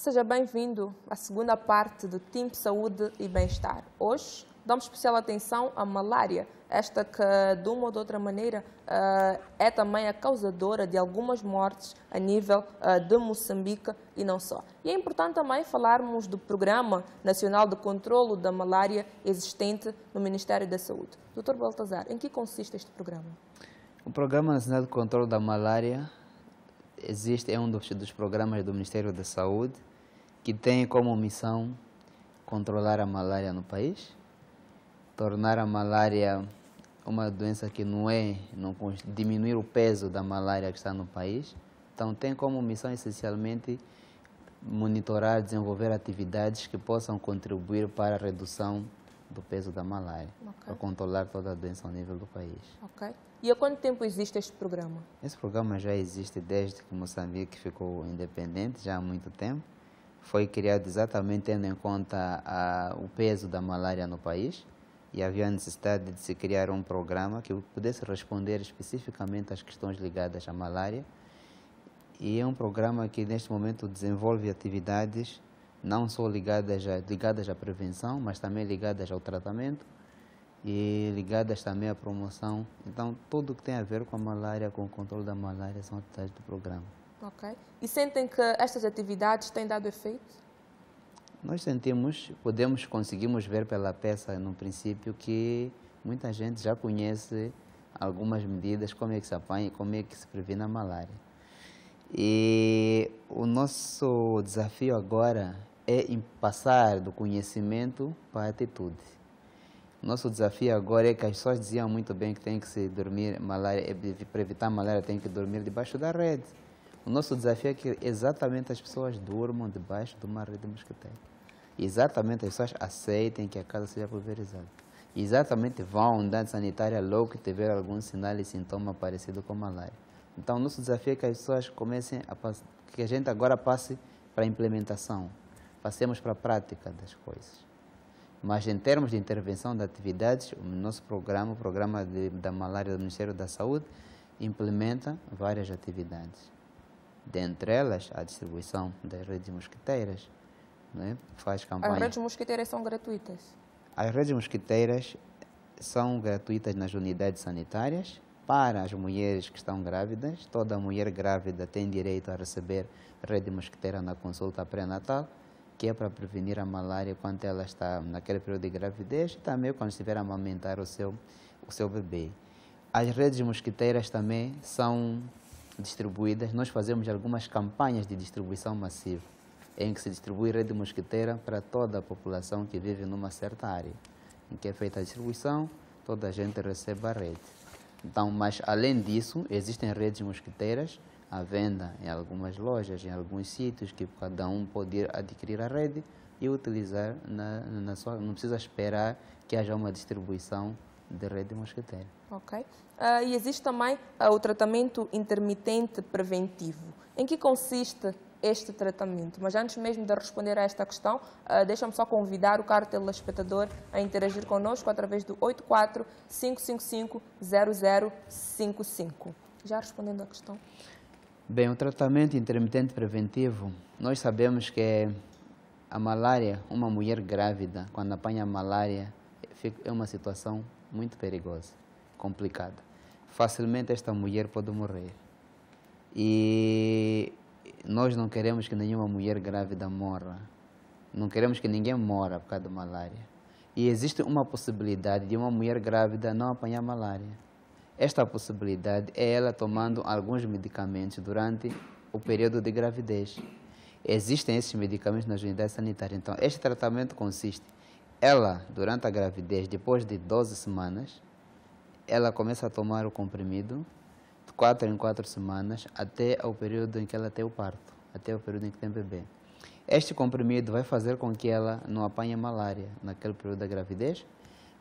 Seja bem-vindo à segunda parte do Team Saúde e Bem-Estar. Hoje damos especial atenção à malária, esta que de uma ou de outra maneira é também a causadora de algumas mortes a nível de Moçambique e não só. E é importante também falarmos do Programa Nacional de Controlo da Malária existente no Ministério da Saúde. Dr. Baltazar, em que consiste este programa? O Programa Nacional de Controlo da Malária é um dos programas do Ministério da Saúde que tem como missão controlar a malária no país, tornar a malária uma doença que diminuir o peso da malária que está no país. Então tem como missão essencialmente monitorar, desenvolver atividades que possam contribuir para a redução do peso da malária, para controlar toda a doença ao nível do país. Ok. E há quanto tempo existe este programa? Esse programa já existe desde que Moçambique ficou independente, já há muito tempo. Foi criado exatamente tendo em conta o peso da malária no país e havia a necessidade de se criar um programa que pudesse responder especificamente às questões ligadas à malária. E é um programa que neste momento desenvolve atividades não só ligadas à prevenção, mas também ligadas ao tratamento e ligadas também à promoção. Então, tudo que tem a ver com a malária, com o controle da malária, são atividades do programa. Ok. E sentem que estas atividades têm dado efeito? Nós conseguimos ver pela peça, no princípio, que muita gente já conhece algumas medidas, como é que se apanha, como é que se previne a malária. E o nosso desafio agora é passar do conhecimento para a atitude. Nosso desafio agora é que as pessoas diziam muito bem que tem que se dormir, para evitar malária tem que dormir debaixo da rede. O nosso desafio é que exatamente as pessoas durmam debaixo de uma rede mosquiteira. Exatamente as pessoas aceitem que a casa seja pulverizada. Exatamente vão à unidade sanitária logo que tiver algum sinal e sintoma parecido com malária. Então, nosso desafio é que as pessoas que a gente agora passe para a implementação, passemos para a prática das coisas. Mas em termos de intervenção de atividades, o nosso programa, o Programa da Malária do Ministério da Saúde, implementa várias atividades. Dentre elas, a distribuição das redes mosquiteiras, né? Faz campanha. As redes mosquiteiras são gratuitas? As redes mosquiteiras são gratuitas nas unidades sanitárias para as mulheres que estão grávidas. Toda mulher grávida tem direito a receber rede mosquiteira na consulta pré-natal, que é para prevenir a malária quando ela está naquele período de gravidez e também quando estiver a amamentar o seu bebê. As redes mosquiteiras também são distribuídas. Nós fazemos algumas campanhas de distribuição massiva, em que se distribui rede mosquiteira para toda a população que vive numa certa área, em que é feita a distribuição, toda a gente recebe a rede. Então, mas além disso, existem redes mosquiteiras à venda em algumas lojas, em alguns sítios, que cada um pode adquirir a rede e utilizar não precisa esperar que haja uma distribuição de rede mosquiteira. Ok. E existe também o tratamento intermitente preventivo. Em que consiste este tratamento? Mas antes mesmo de responder a esta questão, deixa-me só convidar o caro telespectador a interagir conosco através do 84-555-0055. Já respondendo à questão. Bem, o tratamento intermitente preventivo, nós sabemos que a malária, uma mulher grávida, quando apanha a malária, é uma situação muito perigosa, complicada. Facilmente esta mulher pode morrer. E nós não queremos que nenhuma mulher grávida morra. Não queremos que ninguém morra por causa da malária. E existe uma possibilidade de uma mulher grávida não apanhar malária. Esta possibilidade é ela tomando alguns medicamentos durante o período de gravidez. Existem esses medicamentos nas unidades sanitárias. Então, este tratamento consiste, durante a gravidez, depois de 12 semanas, ela começa a tomar o comprimido de 4 em 4 semanas até o período em que ela tem o parto, até o período em que tem bebê. Este comprimido vai fazer com que ela não apanhe malária naquele período da gravidez,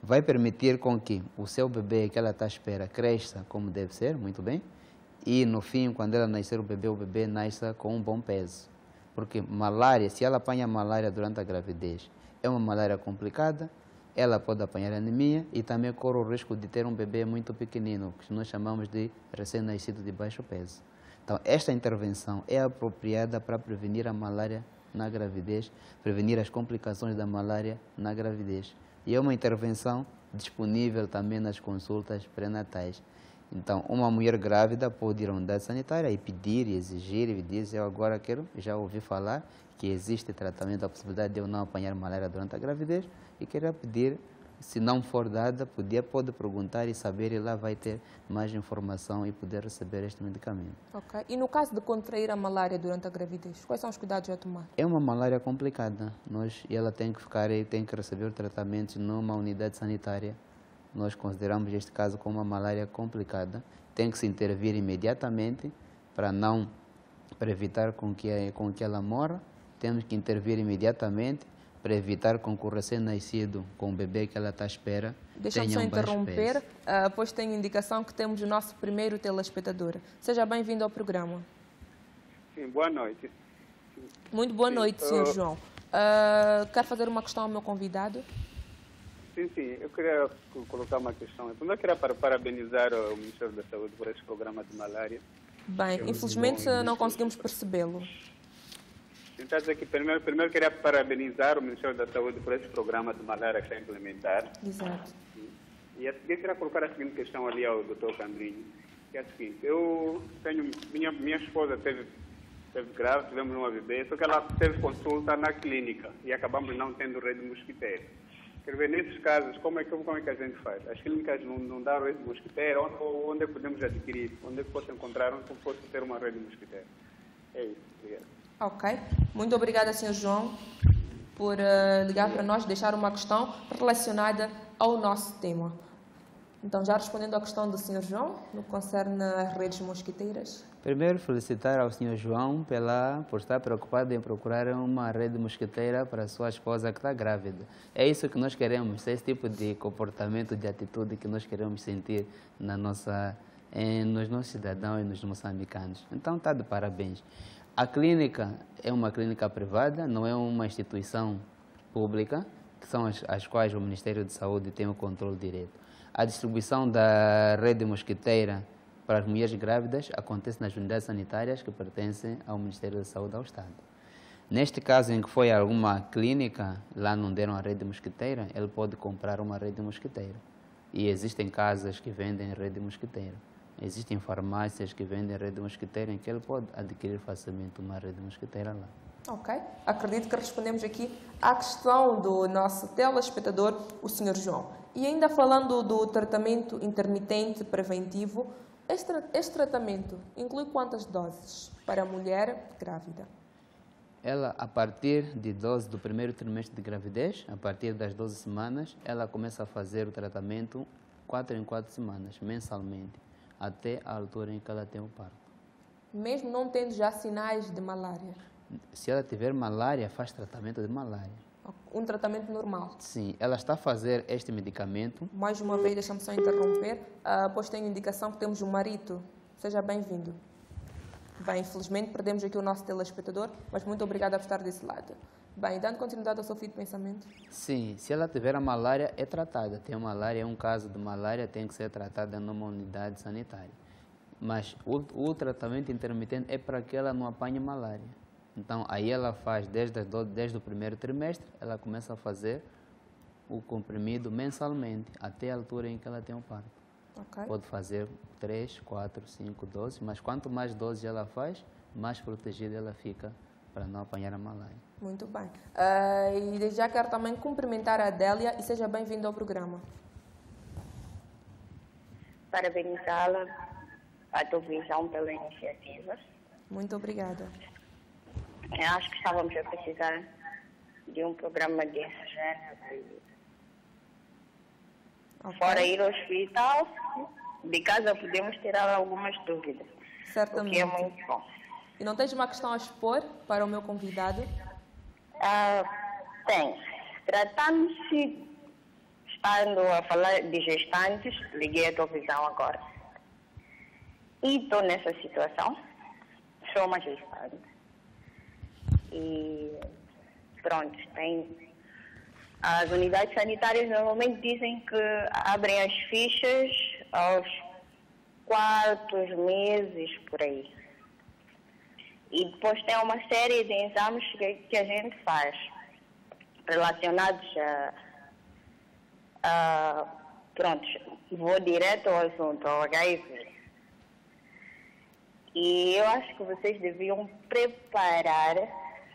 vai permitir com que o seu bebê que ela está à espera cresça como deve ser, muito bem, e no fim, quando ela nascer o bebê nasça com um bom peso. Porque malária, se ela apanha malária durante a gravidez, é uma malária complicada, ela pode apanhar anemia e também corre o risco de ter um bebê muito pequenino, que nós chamamos de recém-nascido de baixo peso. Então, esta intervenção é apropriada para prevenir a malária na gravidez, prevenir as complicações da malária na gravidez. E é uma intervenção disponível também nas consultas pré-natais. Então, uma mulher grávida pode ir à unidade sanitária e pedir, e exigir, e dizer, eu agora já ouvi falar que existe tratamento, a possibilidade de eu não apanhar malária durante a gravidez, e queria pedir, se não for dada, pode perguntar e saber, e lá vai ter mais informação e poder receber este medicamento. Ok. E no caso de contrair a malária durante a gravidez, quais são os cuidados a tomar? É uma malária complicada, e ela tem que receber o tratamento numa unidade sanitária. Nós consideramos este caso como uma malária complicada. Tem que se intervir imediatamente para evitar com que ela morra. Temos que intervir imediatamente para evitar com que o recém-nascido, com o bebê que ela está à espera, Deixa-me só interromper, pois tenho indicação que temos o nosso primeiro telespectador. Seja bem-vindo ao programa. Sim, boa noite. Muito boa noite, Sr. João. Quer fazer uma questão ao meu convidado? Sim, eu queria colocar uma questão. Eu primeiro queria parabenizar o Ministério da Saúde por esse programa de malária. Bem, infelizmente não conseguimos percebê-lo. Então, aqui, primeiro queria parabenizar o Ministério da Saúde por esse programa de malária que está a implementar. Exato. E a seguir, queria colocar a seguinte questão ali ao Dr. Candrinho, que é a seguinte: eu tenho, minha esposa teve grávida, tivemos uma bebê, só que ela teve consulta na clínica e acabamos não tendo rede mosquiteira. Quero ver, nesses casos, como é que a gente faz? As clínicas não dão rede mosquiteira, onde é que podemos adquirir? Onde é que posso encontrar, onde posso ter uma rede mosquiteira? É isso, obrigado. Ok. Muito obrigada, Sr. João, por ligar para nós, deixar uma questão relacionada ao nosso tema. Então, já respondendo à questão do Sr. João, no que concerne as redes mosquiteiras. Primeiro, felicitar ao Sr. João por estar preocupado em procurar uma rede mosquiteira para a sua esposa que está grávida. É isso que nós queremos, esse tipo de comportamento, de atitude que nós queremos sentir nos nossos cidadãos e nos moçambicanos. Então, está de parabéns. A clínica é uma clínica privada, não é uma instituição pública, que são as quais o Ministério da Saúde tem o controle direto. A distribuição da rede mosquiteira para as mulheres grávidas acontece nas unidades sanitárias que pertencem ao Ministério da Saúde ao Estado. Neste caso em que foi a alguma clínica, lá não deram a rede mosquiteira, ele pode comprar uma rede mosquiteira. E existem casas que vendem rede mosquiteira. Existem farmácias que vendem rede mosquiteira em que ele pode adquirir facilmente uma rede mosquiteira lá. Ok. Acredito que respondemos aqui à questão do nosso telespectador, o Sr. João. E ainda falando do tratamento intermitente preventivo, este tratamento inclui quantas doses para a mulher grávida? Ela, a partir de dose do primeiro trimestre de gravidez, a partir das 12 semanas, ela começa a fazer o tratamento 4 em 4 semanas, mensalmente, até a altura em que ela tem o parto. Mesmo não tendo já sinais de malária? Se ela tiver malária, faz tratamento de malária. Um tratamento normal? Sim, ela está a fazer este medicamento. Mais uma vez, deixa-me só interromper, pois tenho indicação que temos um marido. Seja bem-vindo. Bem, infelizmente perdemos aqui o nosso telespectador, mas muito obrigada por estar desse lado. Bem, dando continuidade ao seu fio de pensamento? Sim, se ela tiver a malária, é tratada. Tem malária, é um caso de malária, tem que ser tratada numa unidade sanitária. Mas o tratamento intermitente é para que ela não apanhe malária. Então, aí ela faz, desde o primeiro trimestre, ela começa a fazer o comprimido mensalmente, até a altura em que ela tem o parto. Okay. Pode fazer 3, 4, 5 doses, mas quanto mais doses ela faz, mais protegida ela fica para não apanhar a malária. Muito bem. E desde já quero também cumprimentar a Adélia e seja bem-vinda ao programa. Parabenizá-la, a televisão pela iniciativa. Muito obrigada. Eu acho que estávamos a precisar de um programa desse género. Okay. Fora ir ao hospital, de casa podemos tirar algumas dúvidas. Certamente. O que é muito bom. E não tens uma questão a expor para o meu convidado? Tenho. Tratando-se, estando a falar de gestantes, liguei a televisão agora. E estou nessa situação. Sou uma gestante. E pronto, as unidades sanitárias normalmente dizem que abrem as fichas aos 4 meses, por aí. E depois tem uma série de exames que a gente faz relacionados pronto, vou direto ao assunto, ao HIV. E eu acho que vocês deviam preparar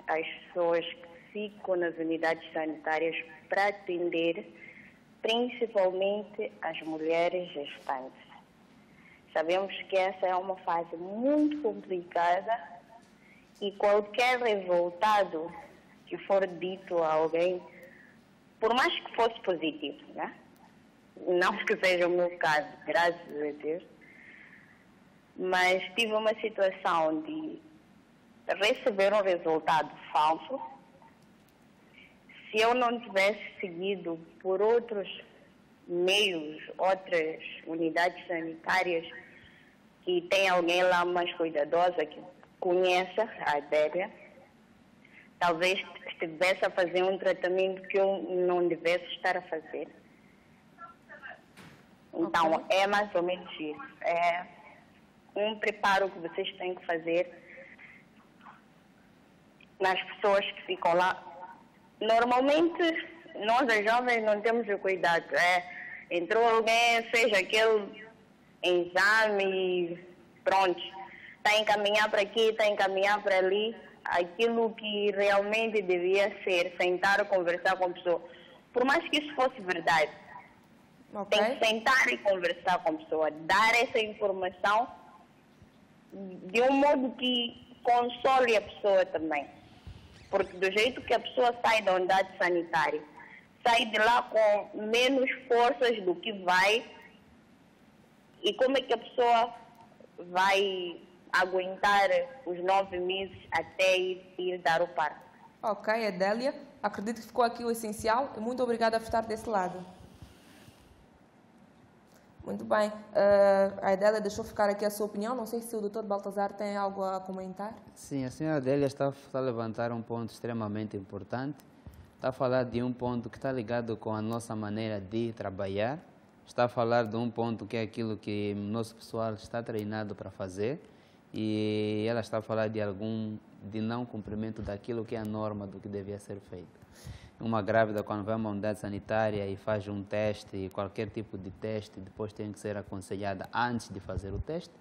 as pessoas que ficam nas unidades sanitárias para atender principalmente as mulheres gestantes. Sabemos que essa é uma fase muito complicada e qualquer resultado que for dito a alguém, por mais que fosse positivo, né? Não que seja o meu caso, graças a Deus, mas tive uma situação de receber um resultado falso. Se eu não tivesse seguido por outros meios, outras unidades sanitárias, que tem alguém lá mais cuidadosa, que conheça a Adélia, talvez estivesse a fazer um tratamento que eu não devesse estar a fazer. Então, é mais ou menos isso. É um preparo que vocês têm que fazer nas pessoas que ficam lá. Normalmente, nós as jovens não temos o cuidado. Entrou alguém, fez aquele exame e pronto. Está a encaminhar para aqui, está a encaminhar para ali. Aquilo que realmente devia ser sentar, conversar com a pessoa. Por mais que isso fosse verdade, tem que sentar e conversar com a pessoa, dar essa informação de um modo que console a pessoa também. Porque do jeito que a pessoa sai da unidade sanitária, sai de lá com menos forças do que vai, e como é que a pessoa vai aguentar os 9 meses até ir dar o parto? Ok, Adélia, acredito que ficou aqui o essencial e muito obrigada por estar desse lado. Muito bem. A Adélia deixou ficar aqui a sua opinião. Não sei se o Dr. Baltazar tem algo a comentar. Sim, a senhora Adélia está a levantar um ponto extremamente importante. Está a falar de um ponto que está ligado com a nossa maneira de trabalhar. Está a falar de um ponto que é aquilo que o nosso pessoal está treinado para fazer. E ela está a falar de não cumprimento daquilo que é a norma do que devia ser feito. Uma grávida, quando vai a uma unidade sanitária e faz um teste, qualquer tipo de teste, depois tem que ser aconselhada antes de fazer o teste,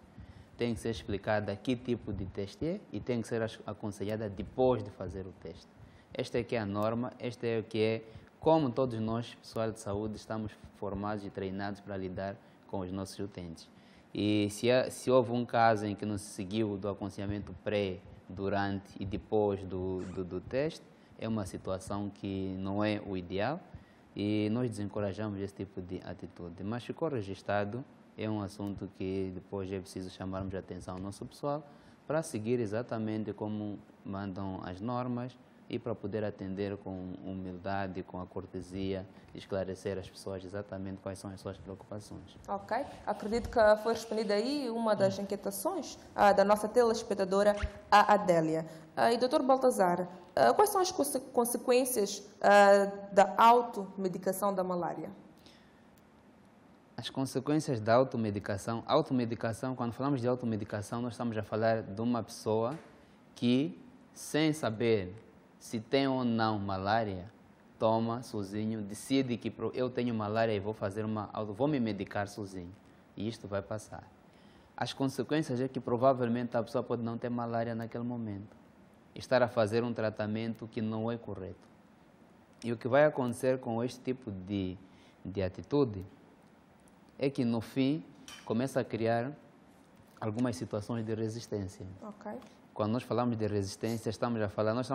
tem que ser explicada que tipo de teste é e tem que ser aconselhada depois de fazer o teste. Esta é que é a norma, esta é o que é como todos nós, pessoal de saúde, estamos formados e treinados para lidar com os nossos utentes. E se houve um caso em que não se seguiu do aconselhamento pré, durante e depois do teste, é uma situação que não é o ideal e nós desencorajamos esse tipo de atitude. Mas ficou registrado, é um assunto que depois é preciso chamarmos a atenção ao nosso pessoal para seguir exatamente como mandam as normas e para poder atender com humildade, com a cortesia, esclarecer as pessoas exatamente quais são as suas preocupações. Ok. Acredito que foi respondida aí uma das inquietações da nossa telespectadora, a Adélia. E Dr. Baltazar, quais são as consequências da automedicação da malária? As consequências da automedicação. Automedicação, quando falamos de automedicação, nós estamos a falar de uma pessoa que, sem saber se tem ou não malária, toma sozinho, decide que eu tenho malária e vou me medicar sozinho. E isto vai passar. As consequências é que provavelmente a pessoa pode não ter malária naquele momento. Estar a fazer um tratamento que não é correto. E o que vai acontecer com este tipo de atitude é que no fim começa a criar algumas situações de resistência. Ok. Quando nós falamos de resistência, nós estamos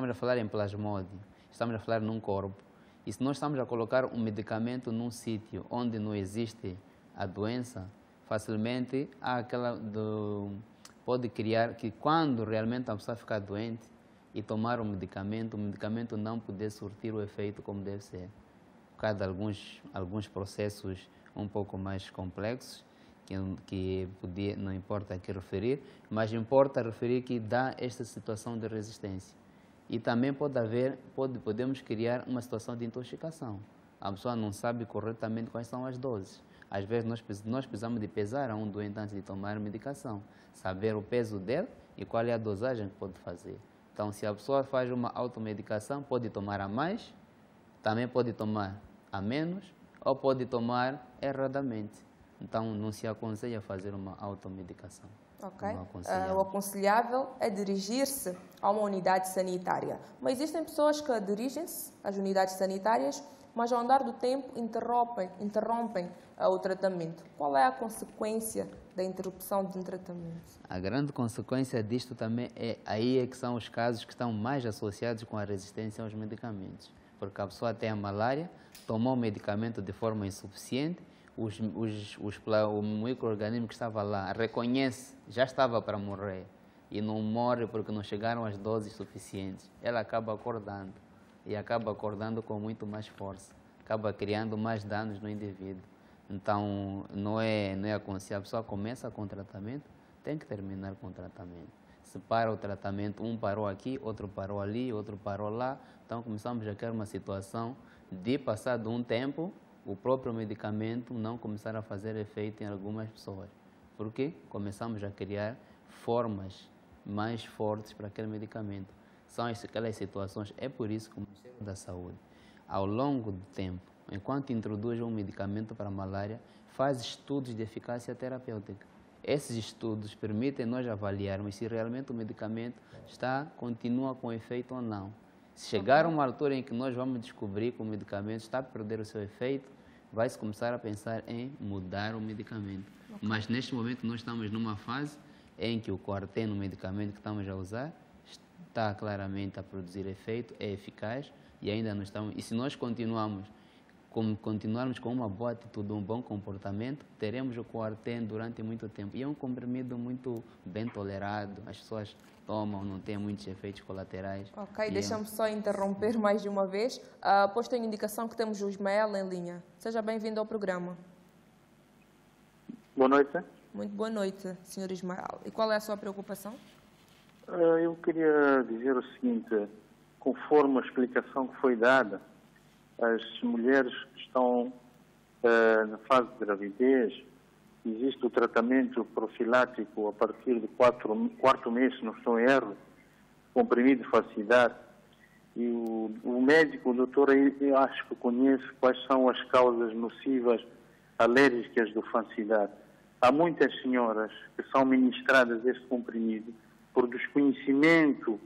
a falar em plasmódio, estamos a falar num corpo. E se nós estamos a colocar um medicamento num sítio onde não existe a doença, facilmente pode criar que quando realmente a pessoa ficar doente e tomar o medicamento não poder surtir o efeito como deve ser. Por causa de alguns processos um pouco mais complexos, que não importa aqui referir, mas importa referir que dá esta situação de resistência. E também podemos criar uma situação de intoxicação. A pessoa não sabe corretamente quais são as doses. Às vezes nós precisamos de pesar a um doente antes de tomar medicação, saber o peso dele e qual é a dosagem que pode fazer. Então, se a pessoa faz uma automedicação, pode tomar a mais, também pode tomar a menos ou pode tomar erradamente. Então, não se aconselha fazer uma automedicação. Ok. O aconselhável é dirigir-se a uma unidade sanitária. Mas existem pessoas que dirigem-se às unidades sanitárias, mas ao andar do tempo interrompem o tratamento. Qual é a consequência da interrupção de um tratamento? A grande consequência disto também é que são os casos que estão mais associados com a resistência aos medicamentos. Porque a pessoa tem a malária, tomou o medicamento de forma insuficiente, o micro-organismo que estava lá reconhece, já estava para morrer e não morre porque não chegaram as doses suficientes. Ela acaba acordando e acaba acordando com muito mais força, acaba criando mais danos no indivíduo. Então, não é aconselhável. A pessoa começa com o tratamento, tem que terminar com o tratamento. Se para o tratamento, um parou aqui, outro parou ali, outro parou lá, então começamos a criar uma situação de, passado um tempo, o próprio medicamento não começar a fazer efeito em algumas pessoas. Porque começamos a criar formas mais fortes para aquele medicamento. São aquelas situações, é por isso que o Ministério da Saúde, ao longo do tempo, enquanto introduz um medicamento para a malária, faz estudos de eficácia terapêutica. Esses estudos permitem nós avaliarmos se realmente o medicamento continua com efeito ou não. Se chegar a uma altura em que nós vamos descobrir que o medicamento está a perder o seu efeito, vai-se começar a pensar em mudar o medicamento. Mas neste momento nós estamos numa fase em que o Coartem, no medicamento que estamos a usar, está claramente a produzir efeito, é eficaz e ainda não estamos. E se nós continuarmos com uma boa atitude, um bom comportamento, teremos o Coartem durante muito tempo. E é um comprimido muito bem tolerado, as pessoas tomam, não tem muitos efeitos colaterais. Ok, deixa-me só interromper mais de uma vez, pois tenho indicação que temos o Ismael em linha. Seja bem-vindo ao programa. Boa noite. Muito boa noite, Sr. Ismael. E qual é a sua preocupação? Eu queria dizer o seguinte, conforme a explicação que foi dada, as mulheres que estão na fase de gravidez, existe o tratamento profilático a partir do quarto mês, se não estou em erro, comprimido de falsidade. E o médico, o doutor, eu acho que conhece quais são as causas nocivas alérgicas do falsidade. Há muitas senhoras que são ministradas este comprimido por desconhecimento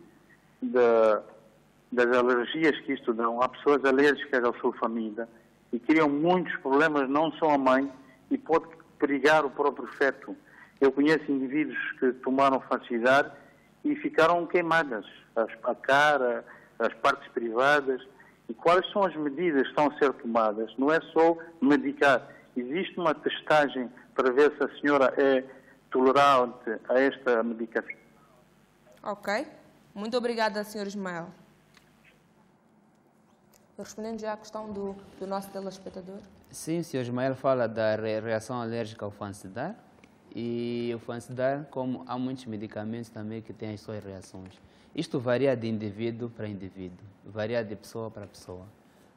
das alergias que isto dão. Há pessoas alérgicas ao sulfamida e criam muitos problemas, não só a mãe, e pode perigar o próprio feto. Eu conheço indivíduos que tomaram falsidade e ficaram queimadas, a cara, as partes privadas. E quais são as medidas que estão a ser tomadas? Não é só medicar. Existe uma testagem para ver se a senhora é tolerante a esta medicação. Ok. Muito obrigada, Sr. Ismael. Respondendo já à questão do nosso telespectador. Sim, o Sr. Ismael fala da reação alérgica ao Fansidar. E o Fansidar, como há muitos medicamentos também que têm as suas reações. Isto varia de indivíduo para indivíduo, varia de pessoa para pessoa.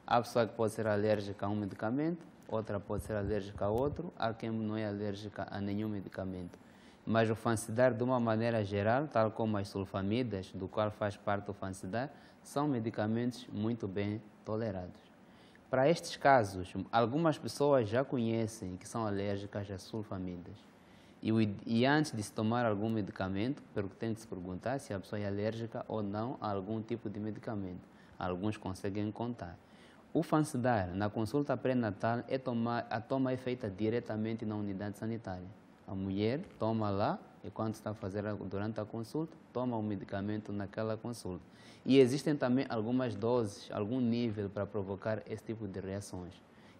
Há pessoa que pode ser alérgica a um medicamento, outra pode ser alérgica a outro, há quem não é alérgica a nenhum medicamento. Mas o Fansidar, de uma maneira geral, tal como as sulfamidas, do qual faz parte o Fansidar, são medicamentos muito bem tolerados. Para estes casos, algumas pessoas já conhecem que são alérgicas às sulfamidas. E antes de se tomar algum medicamento, tem que se perguntar se a pessoa é alérgica ou não a algum tipo de medicamento. Alguns conseguem contar. O Fansidar, na consulta pré-natal, a toma é feita diretamente na unidade sanitária. A mulher toma lá, e quando está a fazer durante a consulta, toma o medicamento naquela consulta. E existem também algumas doses, algum nível para provocar esse tipo de reações.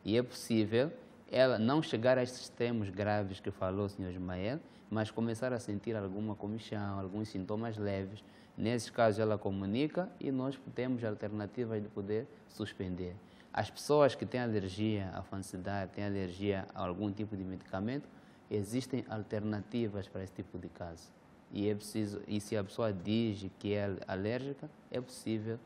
E é possível ela não chegar a estes extremos graves que falou o Sr. Ismael, mas começar a sentir alguma comichão, alguns sintomas leves. Nesses casos ela comunica e nós temos alternativas de poder suspender. As pessoas que têm alergia à Fansidar, têm alergia a algum tipo de medicamento, existem alternativas para esse tipo de caso. E se a pessoa diz que é alérgica, é possível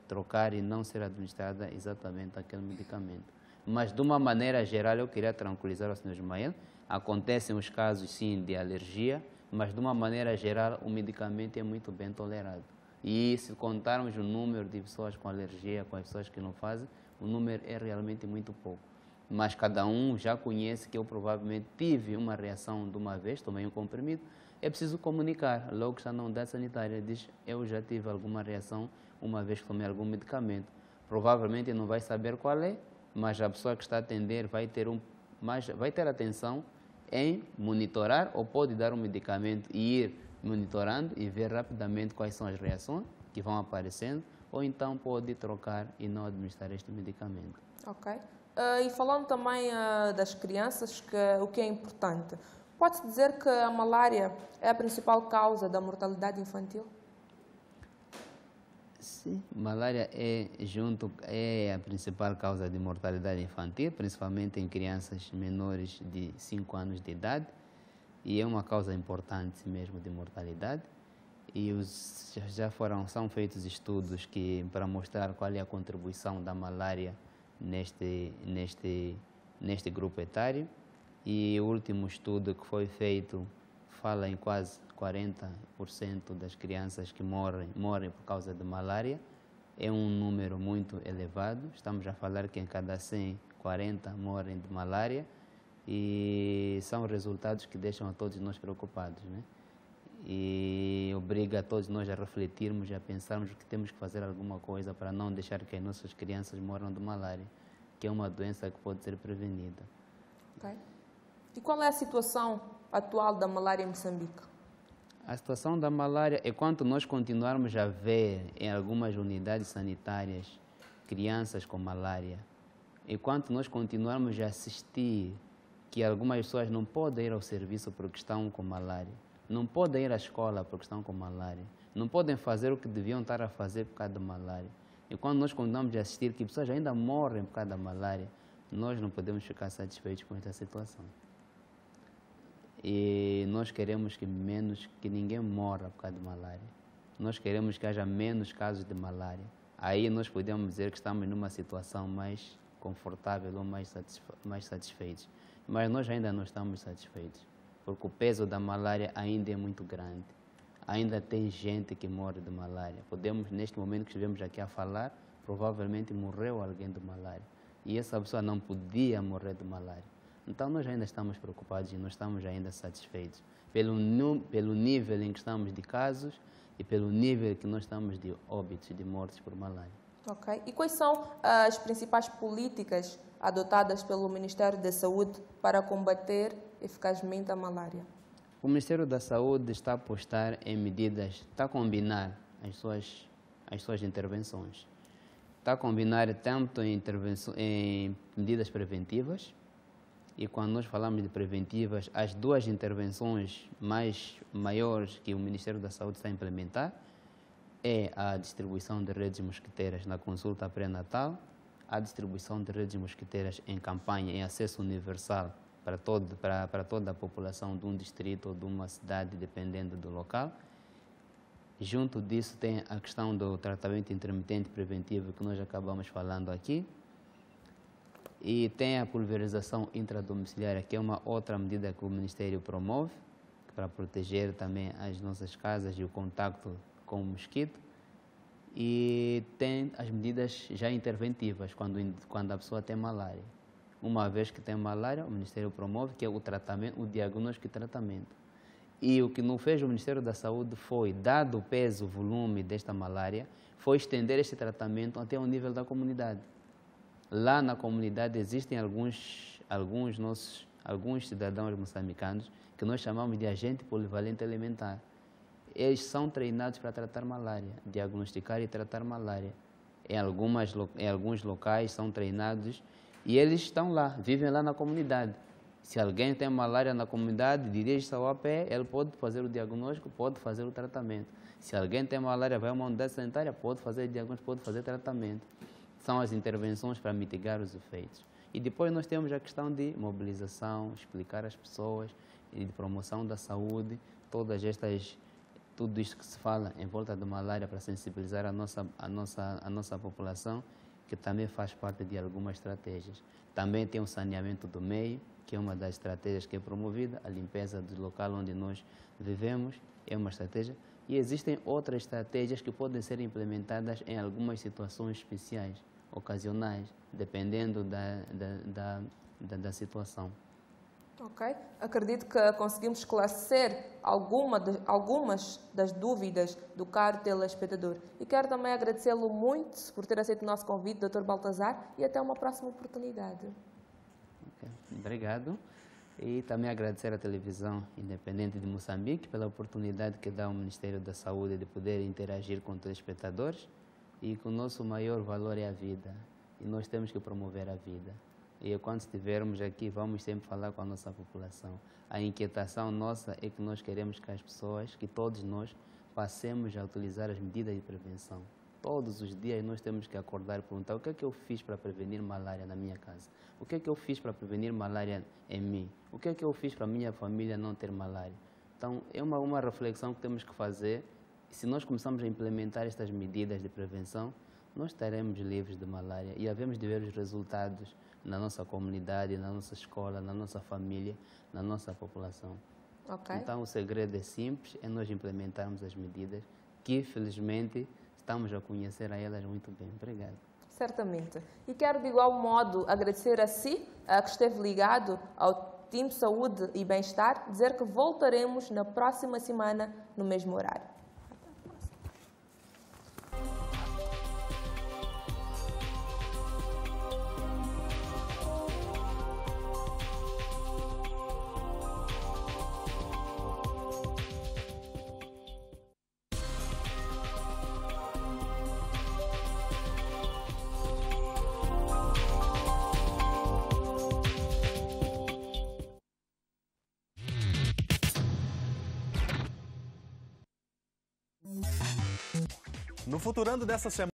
trocar e não ser administrada exatamente aquele medicamento. Mas, de uma maneira geral, eu queria tranquilizar o Sr. Ismael. Acontecem os casos, sim, de alergia, mas, de uma maneira geral, o medicamento é muito bem tolerado. E, se contarmos o número de pessoas com alergia, com as pessoas que não fazem, o número é realmente muito pouco. Mas cada um já conhece que eu provavelmente tive uma reação de uma vez, tomei um comprimido. É preciso comunicar. Logo que está na unidade sanitária, diz, eu já tive alguma reação uma vez que tomei algum medicamento. Provavelmente não vai saber qual é, mas a pessoa que está a atender vai ter atenção em monitorar, ou pode dar um medicamento e ir monitorando e ver rapidamente quais são as reações que vão aparecendo, ou então pode trocar e não administrar este medicamento. Ok. E falando também das crianças, o que é importante, pode-se dizer que a malária é a principal causa da mortalidade infantil? Sim, malária é a principal causa de mortalidade infantil, principalmente em crianças menores de 5 anos de idade, e é uma causa importante mesmo de mortalidade. E são feitos estudos para mostrar qual é a contribuição da malária neste grupo etário. E o último estudo que foi feito fala em quase 40% das crianças que morrem por causa de malária. É um número muito elevado. Estamos a falar que em cada 100, 40 morrem de malária. E são resultados que deixam a todos nós preocupados, né? E obriga a todos nós a refletirmos e a pensarmos que temos que fazer alguma coisa para não deixar que as nossas crianças morram de malária, que é uma doença que pode ser prevenida. Ok. E qual é a situação atual da malária em Moçambique? A situação da malária, enquanto nós continuarmos a ver em algumas unidades sanitárias crianças com malária, enquanto nós continuarmos a assistir que algumas pessoas não podem ir ao serviço porque estão com malária, não podem ir à escola porque estão com malária, não podem fazer o que deviam estar a fazer por causa da malária. E quando nós continuamos a assistir que pessoas ainda morrem por causa da malária, nós não podemos ficar satisfeitos com esta situação. E nós queremos que ninguém morra por causa de malária. Nós queremos que haja menos casos de malária. Aí nós podemos dizer que estamos numa situação mais confortável ou mais satisfeitos. Mas nós ainda não estamos satisfeitos, porque o peso da malária ainda é muito grande. Ainda tem gente que morre de malária. Neste momento que estivemos aqui a falar, provavelmente morreu alguém de malária. E essa pessoa não podia morrer de malária. Então nós ainda estamos preocupados e não estamos ainda satisfeitos pelo nível em que estamos de casos e pelo nível que nós estamos de óbitos, de mortes por malária. Ok. E quais são as principais políticas adotadas pelo Ministério da Saúde para combater eficazmente a malária? O Ministério da Saúde está a apostar em medidas, está a combinar as suas intervenções. Está a combinar tanto em medidas preventivas, e quando nós falamos de preventivas, as duas intervenções maiores que o Ministério da Saúde está a implementar é a distribuição de redes mosquiteiras na consulta pré-natal, a distribuição de redes mosquiteiras em campanha, em acesso universal para toda a população de um distrito ou de uma cidade, dependendo do local. Junto disso tem a questão do tratamento intermitente preventivo que nós acabamos falando aqui. E tem a pulverização intradomiciliária, que é uma outra medida que o Ministério promove para proteger também as nossas casas e o contacto com o mosquito. E tem as medidas já interventivas, quando a pessoa tem malária. Uma vez que tem malária, o Ministério promove, que é o tratamento, o diagnóstico e tratamento. E o que não fez o Ministério da Saúde foi, dado o peso, o volume desta malária, foi estender este tratamento até o nível da comunidade. Lá na comunidade existem alguns cidadãos moçambicanos que nós chamamos de agente polivalente alimentar. Eles são treinados para tratar malária, diagnosticar e tratar malária. Em alguns locais são treinados e eles estão lá, vivem lá na comunidade. Se alguém tem malária na comunidade, dirige-se ao AP, ele pode fazer o diagnóstico, pode fazer o tratamento. Se alguém tem malária, vai a uma unidade sanitária, pode fazer diagnóstico, pode fazer tratamento. São as intervenções para mitigar os efeitos. E depois nós temos a questão de mobilização, explicar às pessoas, e de promoção da saúde, tudo isto que se fala em volta da malária para sensibilizar a nossa população que também faz parte de algumas estratégias. Também tem o saneamento do meio, que é uma das estratégias que é promovida, a limpeza do local onde nós vivemos é uma estratégia. E existem outras estratégias que podem ser implementadas em algumas situações especiais, ocasionais, dependendo da situação. Ok. Acredito que conseguimos esclarecer algumas das dúvidas do caro telespectador. E quero também agradecê-lo muito por ter aceito o nosso convite, Dr. Baltazar, e até uma próxima oportunidade. Okay. Obrigado. E também agradecer à televisão independente de Moçambique pela oportunidade que dá ao Ministério da Saúde de poder interagir com os telespectadores, e que o nosso maior valor é a vida, e nós temos que promover a vida. E quando estivermos aqui, vamos sempre falar com a nossa população. A inquietação nossa é que nós queremos que as pessoas, que todos nós, passemos a utilizar as medidas de prevenção. Todos os dias nós temos que acordar e perguntar: o que é que eu fiz para prevenir malária na minha casa? O que é que eu fiz para prevenir malária em mim? O que é que eu fiz para a minha família não ter malária? Então, é uma reflexão que temos que fazer. Se nós começarmos a implementar estas medidas de prevenção, nós estaremos livres de malária e havemos de ver os resultados na nossa comunidade, na nossa escola, na nossa família, na nossa população. Ok. Então, o segredo é simples, é nós implementarmos as medidas que, felizmente, estamos a conhecer a elas muito bem. Obrigado. Certamente. E quero, de igual modo, agradecer a si, que esteve ligado ao Team Saúde e Bem-Estar, dizer que voltaremos na próxima semana, no mesmo horário. No Futurando dessa semana,